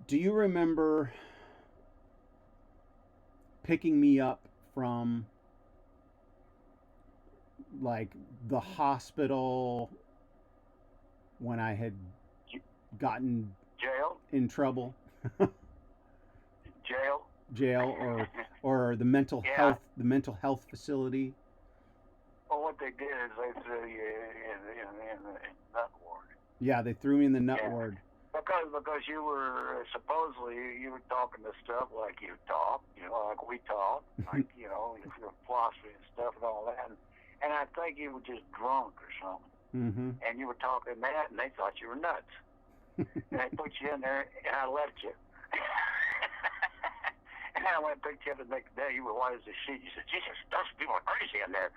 Do you remember picking me up from like the hospital when I had J- gotten Jail? in trouble, Jail? jail, or Yeah. the mental health facility? Well, what they did is they threw you in the nut ward. Yeah, they threw me in the nut Yeah. ward. Because you were supposedly you were talking to stuff like you talk, like we talk, like your philosophy and stuff and all that. And I think you were just drunk or something, Mm-hmm. and you were talking that, and they thought you were nuts, and they put you in there, and I left you. And I went and picked you up the next day. You were white as a sheet. You said, "Jesus, those people are crazy in there."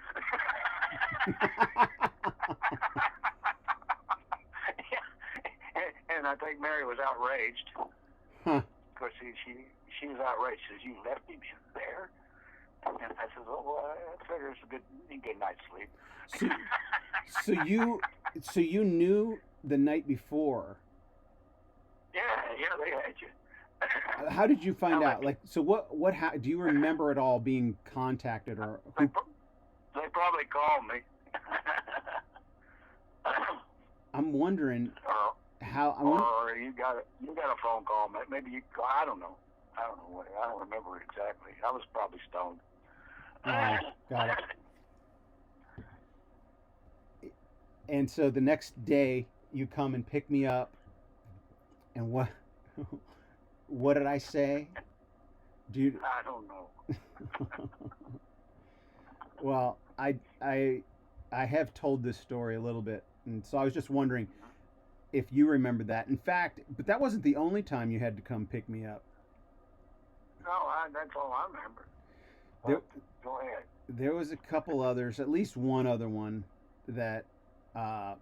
And I think Mary was outraged. Huh. Of course, she was outraged. She says, "You left him in there?" And I says, "Well, I figure it's a good night's sleep." So, so you, so you knew the night before. Yeah, they had you. How did you I find out? left. Like, so do you remember at all being contacted or They who? they probably called me. I'm wondering or how. or you got a phone call. Maybe you. I don't know. I don't remember it exactly. I was probably stoned. Got it. And so the next day, you come and pick me up, and what? What did I say? Do you? I don't know. Well, I have told this story a little bit, and so I was just wondering if you remember that. In fact, but that wasn't the only time you had to come pick me up. No, that's all I remember. There, But go ahead. there was a couple others, at least one other one that uh,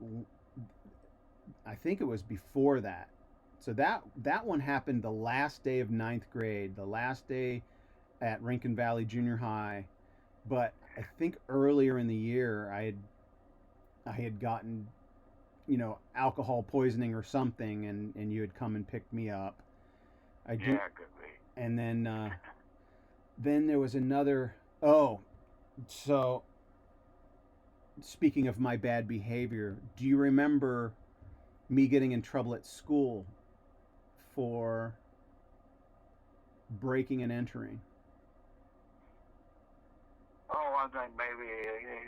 I think it was before that. So that one happened the last day of ninth grade, the last day at Rincon Valley Junior High. But I think earlier in the year, I had gotten alcohol poisoning or something, and you had come and picked me up. I do, Yeah, it could be. and then there was another. Oh, so speaking of my bad behavior, do you remember me getting in trouble at school for breaking and entering? Oh, I think maybe,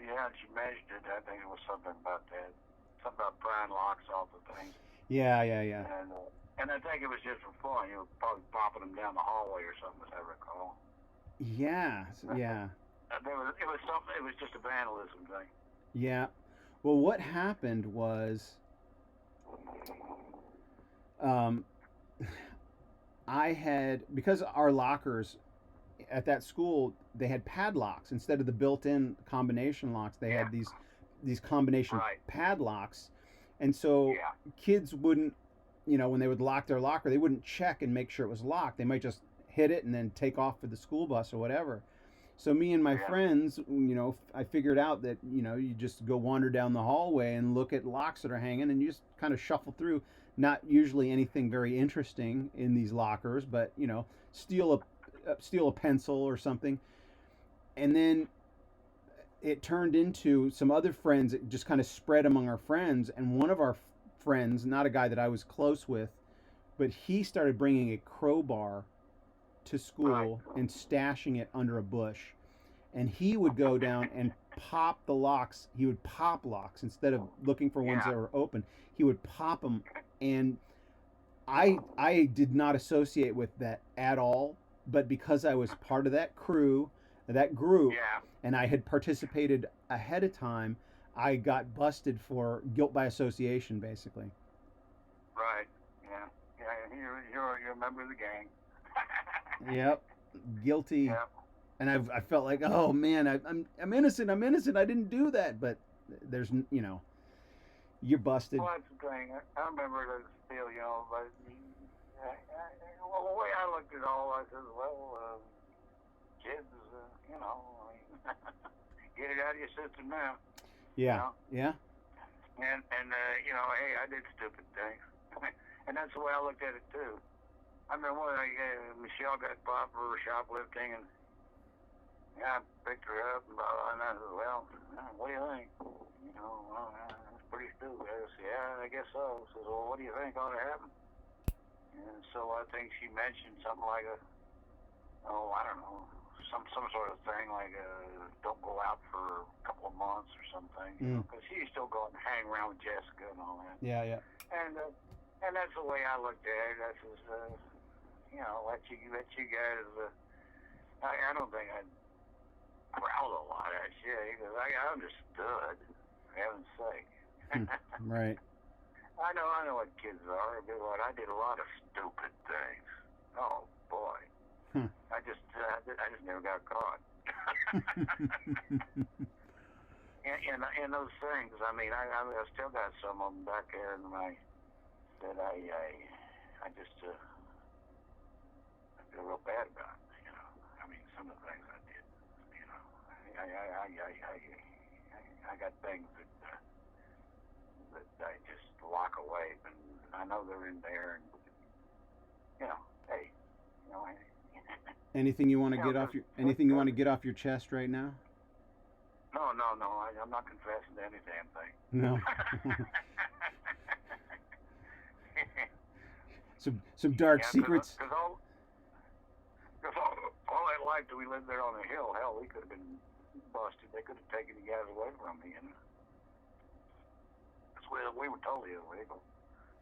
yeah, she mentioned it. I think it was something about that. Something about prying locks off the things. Yeah, yeah, yeah, And I think it was just for fun. You were probably popping them down the hallway or something, as I recall. yeah, yeah, It was something, it was just a vandalism thing. yeah. Well, what happened was, um, I had, because our lockers at that school, they had padlocks instead of the built-in combination locks. They Yeah, had these combination right. padlocks, and so Yeah, kids wouldn't, when they would lock their locker, they wouldn't check and make sure it was locked. They might just hit it and then take off for the school bus or whatever. So me and my yeah, friends, I figured out that you just go wander down the hallway and look at locks that are hanging, and you just kind of shuffle through. Not usually anything very interesting in these lockers, but steal a pencil or something, and then it turned into some other friends. It just kind of spread among our friends, and one of our friends, not a guy that I was close with, but he started bringing a crowbar to right. school and stashing it under a bush, and he would go down and pop the locks. He would pop locks instead of looking for ones Yeah, that were open. He would pop them, and I did not associate with that at all. But because I was part of that crew, that group, yeah, and I had participated ahead of time, I got busted for guilt by association, basically. right. Yeah, yeah. You're a member of the gang. Yep, guilty. Yeah. And I felt like, oh man, I'm innocent. I'm innocent. I didn't do that. But there's, you're busted. Well, that's the thing. I remember it still, but well, the way I looked at it all, I said, well, kids, get it out of your system now, you Yeah, know. yeah, And hey, I did stupid things, and that's the way I looked at it too. I remember when Michelle got popped for shoplifting, and I picked her up, and I said, well, what do you think? You know, well, that's pretty stupid. I said, yeah, I guess so. She says, well, what do you think ought to happen? And so I think she mentioned something like I don't know, some sort of thing like don't go out for a couple of months or something, you know, because she used to still go and hang around with Jessica and all that. Yeah, yeah. And that's the way I looked at it. I says, you know, let you guys. I don't think I'd growled a lot at you because I understood. For heaven's sake. Right. I know what kids are. I did a lot of stupid things. Oh boy. I just never got caught. in those things, I mean, I still got some of them back there in my that I just I feel real bad about. You know, I mean, some of the things I did. You know, I got things that I just lock away, and I know they're in there, and you know, hey, you know. Anything you want to get off your anything you want to get off your chest right now? No. I'm not confessing to any damn thing. No. some dark secrets. Because all that life that we lived there on the hill, hell, we could have been busted. They could have taken the guys away from me, and we were totally illegal.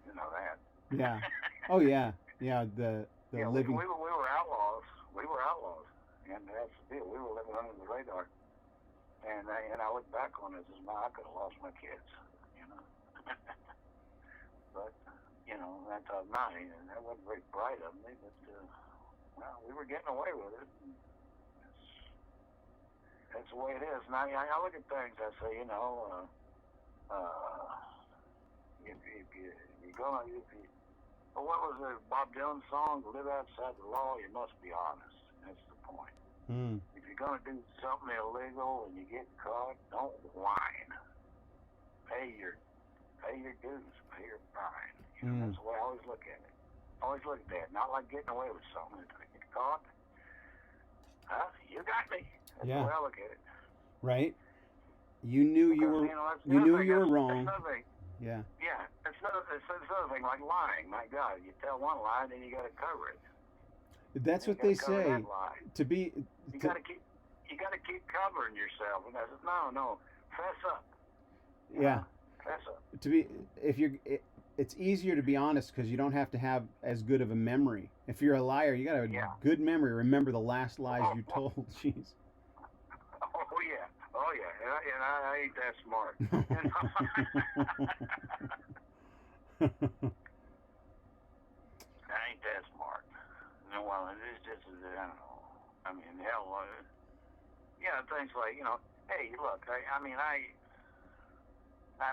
You know that. Yeah. Oh yeah. Yeah. The living. We were outlaws. We were outlaws, and that's the deal. We were living under the radar. And I look back on it as I could have lost my kids, you know. But you know, that's mine, and that wasn't very bright of me. But well, we were getting away with it. That's the way it is. And I look at things. I say, you know, what was the Bob Dylan song? Live outside the law, you must be honest. That's the point. If you're gonna do something illegal and you get caught, don't whine. Pay your dues, pay your fine. You know, that's the way I always look at it. Always look at that. Not like getting away with something. If I get caught, you got me. That's the way I look at it. Right. You knew you were wrong. Yeah. Yeah, it's another thing like lying. My God, you tell one lie, then you got to cover it. That's what they say. To be. You got to keep covering yourself. And I said, no, fess up. Yeah. Fess up. It's easier to be honest because you don't have to have as good of a memory. If you're a liar, you got to have a good memory. Remember the last lies you told. Jeez. Oh yeah, and I ain't that smart. I ain't that smart. No, well, it's just I don't know. I mean, hell, things like, you know, hey, look, I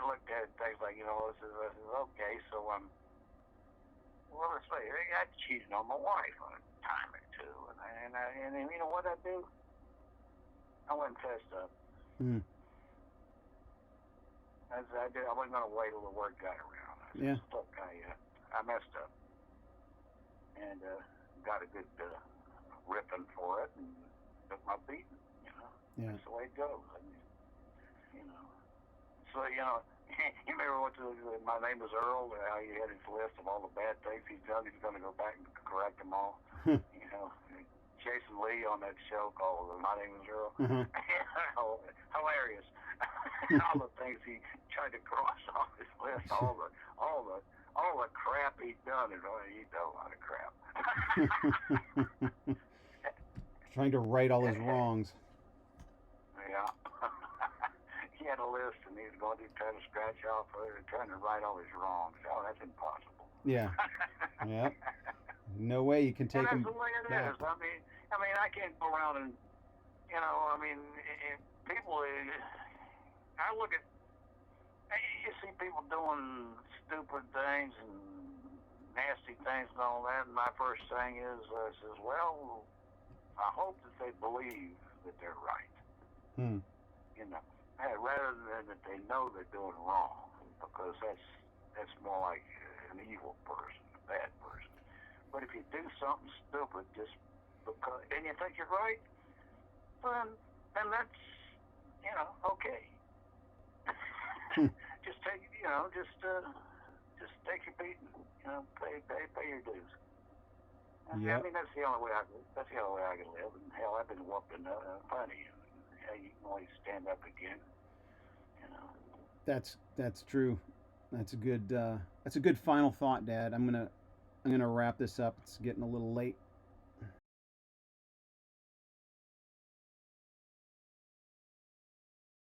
looked at things like, you know, I said, okay, so well, let's say I cheated on my wife on a time or two, and you know what I do? I went and fessed up. I wasn't going to wait till the word got around. I said, look, I messed up, and got a good ripping for it, and took my beating. You know, that's the way it goes. I mean, you know, so you know. You remember my name was Earl, how he had his list of all the bad things he's done. He's going to go back and correct them all. You know, Jason Lee on that show called My Name is Earl. Hilarious. All the things he tried to cross off his list, all the crap he'd done, and he'd done a lot of crap. Trying to right all his wrongs. Yeah. He had a list, and he was going to try to scratch off trying to right all his wrongs. Oh, that's impossible. Yeah. Yeah. No way you can take him back. That's the way it is. I mean, I can't go around and, you know, I mean, people. I look at, you see people doing stupid things and nasty things and all that, and my first thing is, says, well, I hope that they believe that they're right. You know. Rather than that they know they're doing wrong, because that's more like an evil person, a bad person. But if you do something stupid just because, and you think you're right, then that's, okay. Hmm. Just take, just take your beating. Pay your dues. I Yep. mean, that's the only way I can live. And hell, I've been whooped in plenty. Hell, you can always stand up again. You know. That's true. That's a good final thought, Dad. I'm gonna wrap this up. It's getting a little late.